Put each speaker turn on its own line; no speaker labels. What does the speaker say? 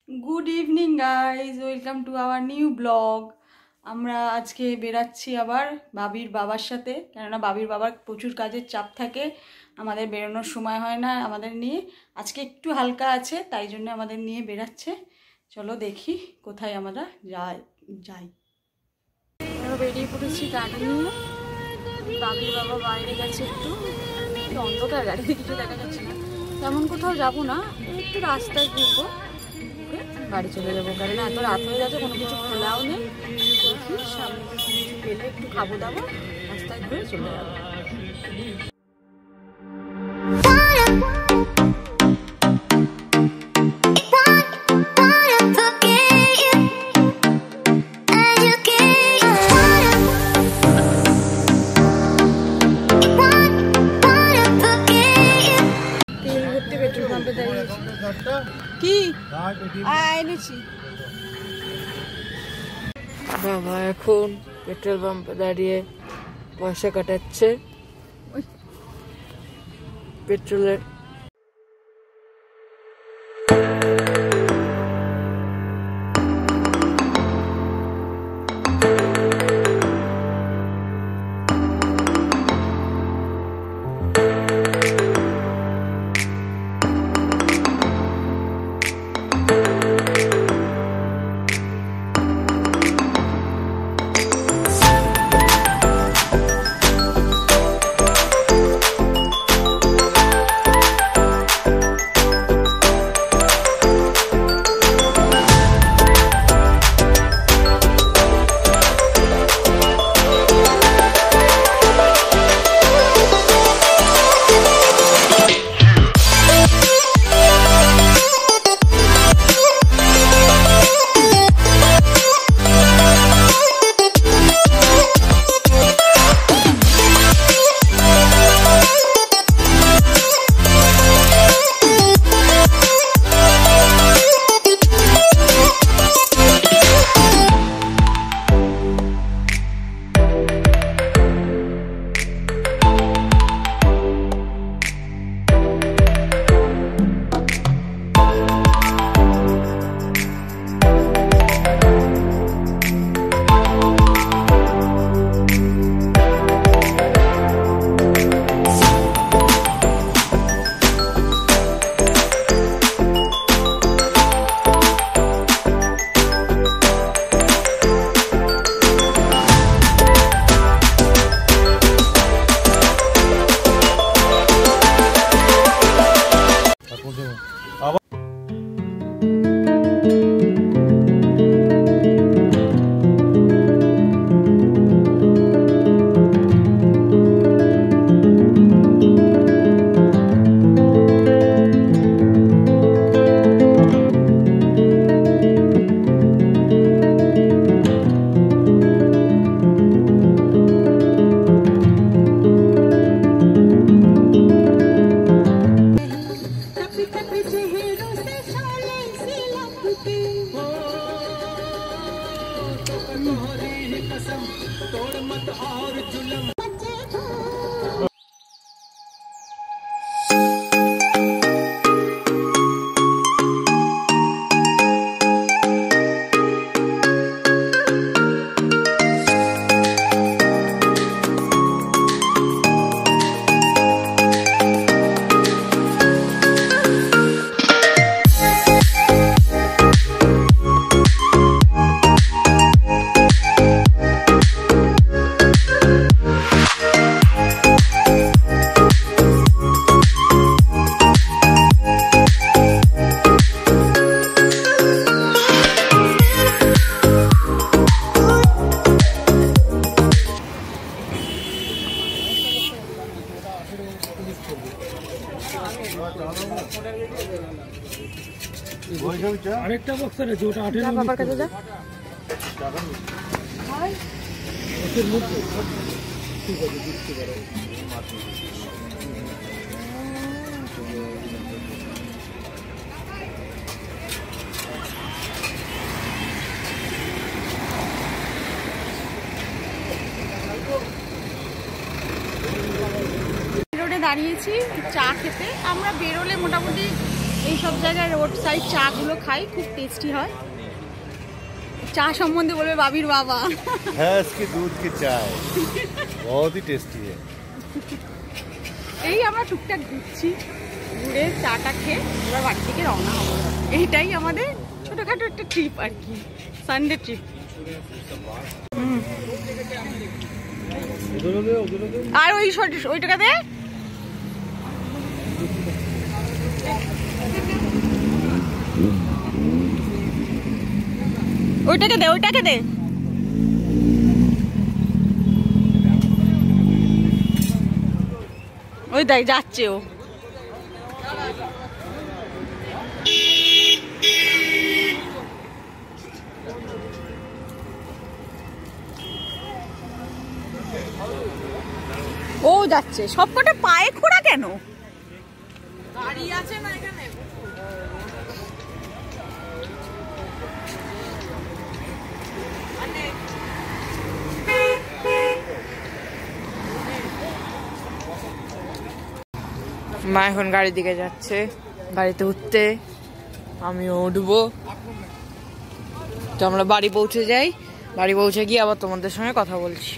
Good evening guys, welcome to our new blog. আমরা আজকে বেরাচ্ছি আবার বাবির বাবার সাথে, কেননা বাবির বাবার প্রচুর কাজের চাপ থাকে, আমাদের বেরোনোর সময় হয় না আমাদের নিয়ে। আজকে একটু হালকা আছে, তাই জন্য আমাদের নিয়ে বেরাচ্ছে। চলো দেখি কোথায় আমরা যাই। আমরা বেরিয়ে পড়েছি গাড়ি নিয়ে। বাবির বাবা বাইরে গেছে, একটু অন্ধকার, গাড়িতে কিছু দেখা যাচ্ছে না। তেমন কোথাও যাবো না, একটু রাস্তায় ঘুরবো, বাড়ি চলে যাবো। কারণ এত রাত হয়ে গেছে, কোনো কিছু খোলাও নেই। দেখি সামনে কিছু পেলে একটু খাবো দাবো, রাস্তায় ঘুরে চলে যাবো। পেট্রোল পাম্পে কি এনেছি বাবা, এখন পেট্রোল পাম্পে দাঁড়িয়ে পয়সা কাটাচ্ছে পেট্রোলের।
আরেকটা বক্স আছে, ওটা 18
বাবার কাছে যা।
ঠিক আছে, দিতে পারো।
রোডে দাঁড়িয়েছি চা খেতে। আমরা বেরোলে মোটামুটি এই সব জায়গায় রোড সাইড চাগুলো খাই, খুব টেস্টি হয়। चा সম্বন্ধে বলবে বাবির বাবা।
भैंस के दूध की चाय बहुत ही टेस्टी है।
এই আমরা টুকটাক ঘুরছি, ঘুরে চাটা খেয়ে এবার বাড়ি থেকে রওনা হবো। এইটাই আমাদের ছোটখাটো একটা ট্রিপ আর কি, সানডে ট্রিপ। আর ওই টাকাতে ওইটাকে দে, ওইটাকে দে। ওই দেখ যাচ্ছে ও। ও যাচ্ছে, সবকটা পায়ে খোঁড়া কেন? গাড়ি আছে না এখানে?
মা এখন গাড়ির দিকে যাচ্ছে, গাড়িতে উঠতে আমিও উঠবো। তো আমরা বাড়ি পৌঁছে যাই, বাড়ি পৌঁছে গিয়ে আবার তোমাদের সঙ্গে কথা বলছি।